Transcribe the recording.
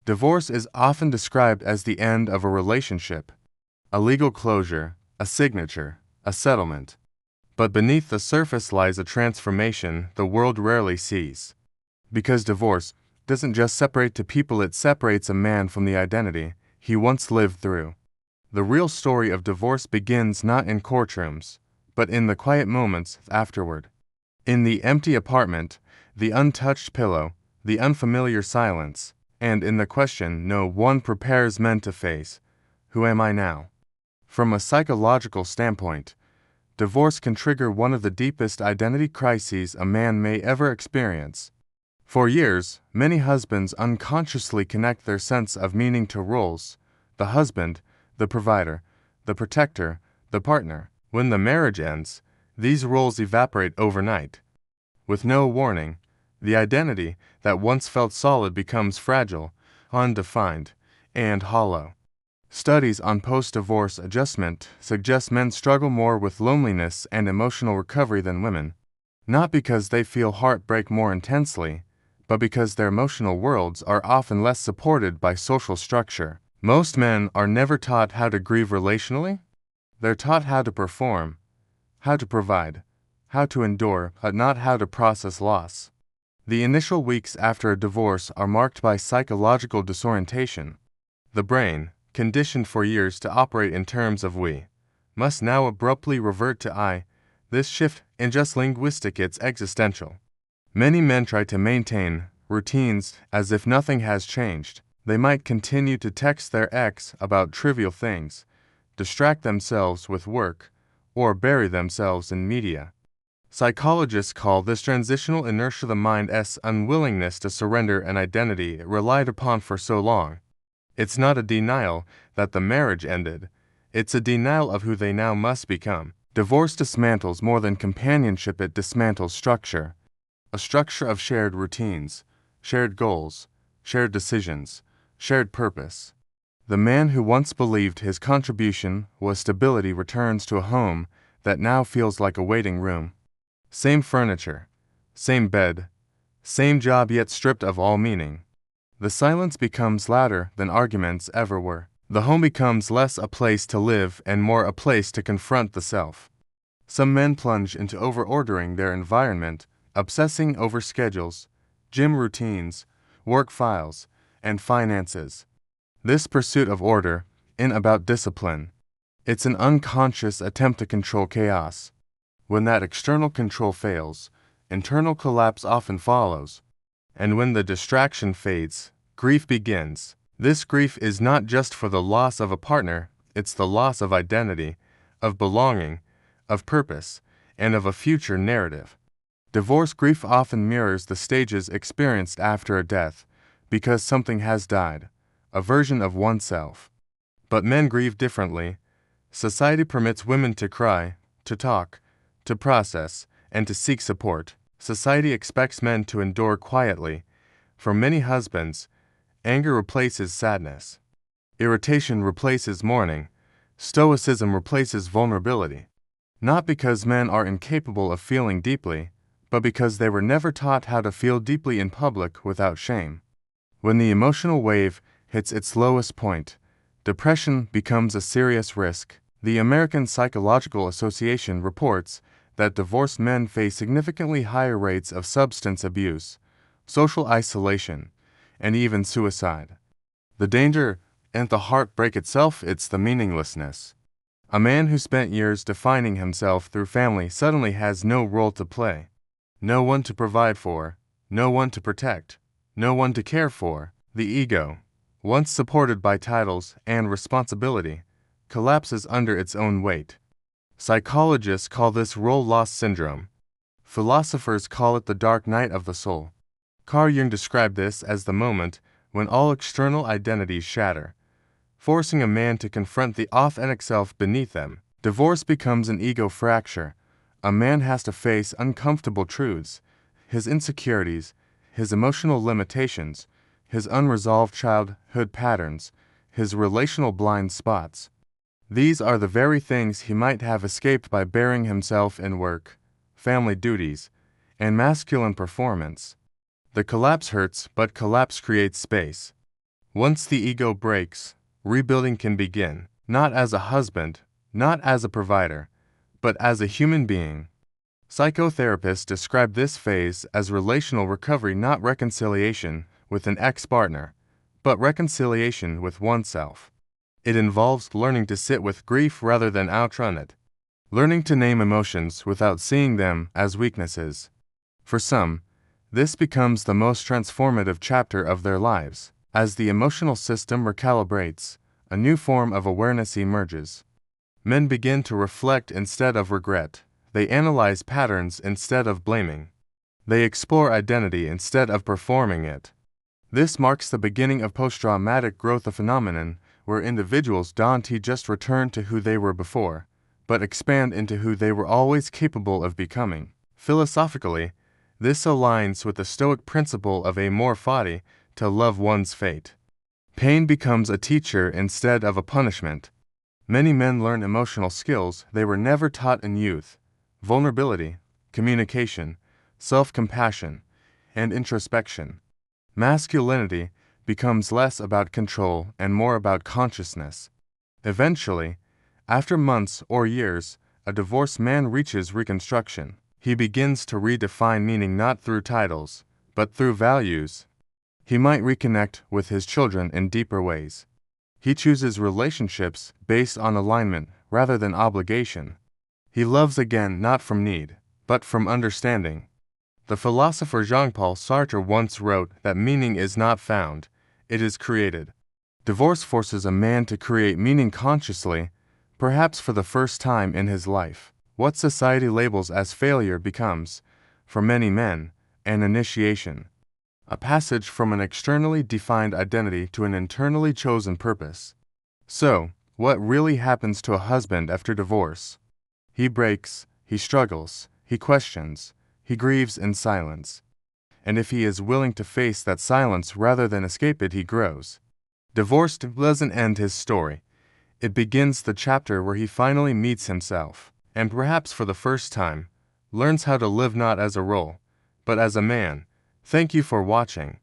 Divorce is often described as the end of a relationship, a legal closure, a signature, a settlement. But beneath the surface lies a transformation the world rarely sees. Because divorce doesn't just separate two people, it separates a man from the identity he once lived through. The real story of divorce begins not in courtrooms, but in the quiet moments afterward. In the empty apartment, the untouched pillow, the unfamiliar silence, and in the question no one prepares men to face: who am I now? From a psychological standpoint, divorce can trigger one of the deepest identity crises a man may ever experience. For years, many husbands unconsciously connect their sense of meaning to roles: the husband, the provider, the protector, the partner. When the marriage ends, these roles evaporate overnight. With no warning, the identity that once felt solid becomes fragile, undefined, and hollow. Studies on post-divorce adjustment suggest men struggle more with loneliness and emotional recovery than women, not because they feel heartbreak more intensely, but because their emotional worlds are often less supported by social structure. Most men are never taught how to grieve relationally. They're taught how to perform, how to provide, how to endure, but not how to process loss. The initial weeks after a divorce are marked by psychological disorientation. The brain, conditioned for years to operate in terms of we, must now abruptly revert to I. This shift in just linguistic, it's existential. Many men try to maintain routines as if nothing has changed. They might continue to text their ex about trivial things, distract themselves with work, or bury themselves in media. Psychologists call this transitional inertia the mind's unwillingness to surrender an identity it relied upon for so long. It's not a denial that the marriage ended, it's a denial of who they now must become. Divorce dismantles more than companionship, it dismantles structure. A structure of shared routines, shared goals, shared decisions, shared purpose. The man who once believed his contribution was stability returns to a home that now feels like a waiting room. Same furniture, same bed, same job, yet stripped of all meaning. The silence becomes louder than arguments ever were. The home becomes less a place to live and more a place to confront the self. Some men plunge into overordering their environment, obsessing over schedules, gym routines, work files, and finances. This pursuit of order isn't about discipline. It's an unconscious attempt to control chaos. When that external control fails, internal collapse often follows. And when the distraction fades, grief begins. This grief is not just for the loss of a partner, it's the loss of identity, of belonging, of purpose, and of a future narrative. Divorce grief often mirrors the stages experienced after a death, because something has died, a version of oneself. But men grieve differently. Society permits women to cry, to talk, to process, and to seek support. Society expects men to endure quietly. For many husbands, anger replaces sadness. Irritation replaces mourning. Stoicism replaces vulnerability. Not because men are incapable of feeling deeply, but because they were never taught how to feel deeply in public without shame. When the emotional wave hits its lowest point, depression becomes a serious risk. The American Psychological Association reports that divorced men face significantly higher rates of substance abuse, social isolation, and even suicide. The danger isn't the heartbreak itself, it's the meaninglessness. A man who spent years defining himself through family suddenly has no role to play. No one to provide for, no one to protect, no one to care for. The ego, once supported by titles and responsibility, collapses under its own weight. Psychologists call this role loss syndrome. Philosophers call it the dark night of the soul. Carl Jung described this as the moment when all external identities shatter, forcing a man to confront the authentic self beneath them. Divorce becomes an ego fracture. A man has to face uncomfortable truths, his insecurities, his emotional limitations, his unresolved childhood patterns, his relational blind spots. These are the very things he might have escaped by burying himself in work, family duties, and masculine performance. The collapse hurts, but collapse creates space. Once the ego breaks, rebuilding can begin, not as a husband, not as a provider, but as a human being. Psychotherapists describe this phase as relational recovery, not reconciliation with an ex-partner, but reconciliation with oneself. It involves learning to sit with grief rather than outrun it, learning to name emotions without seeing them as weaknesses. For some, this becomes the most transformative chapter of their lives. As the emotional system recalibrates, a new form of awareness emerges. Men begin to reflect instead of regret. They analyze patterns instead of blaming. They explore identity instead of performing it. This marks the beginning of post-traumatic growth, a phenomenon where individuals don't just return to who they were before, but expand into who they were always capable of becoming. Philosophically, this aligns with the Stoic principle of amor fati, to love one's fate. Pain becomes a teacher instead of a punishment. Many men learn emotional skills they were never taught in youth: vulnerability, communication, self-compassion, and introspection. Masculinity becomes less about control and more about consciousness. Eventually, after months or years, a divorced man reaches reconstruction. He begins to redefine meaning not through titles, but through values. He might reconnect with his children in deeper ways. He chooses relationships based on alignment rather than obligation. He loves again not from need, but from understanding. The philosopher Jean-Paul Sartre once wrote that meaning is not found, it is created. Divorce forces a man to create meaning consciously, perhaps for the first time in his life. What society labels as failure becomes, for many men, an initiation. A passage from an externally defined identity to an internally chosen purpose. So, what really happens to a husband after divorce? He breaks, he struggles, he questions, he grieves in silence. And if he is willing to face that silence rather than escape it, he grows. Divorce doesn't end his story. It begins the chapter where he finally meets himself, and perhaps for the first time, learns how to live not as a role, but as a man. Thank you for watching.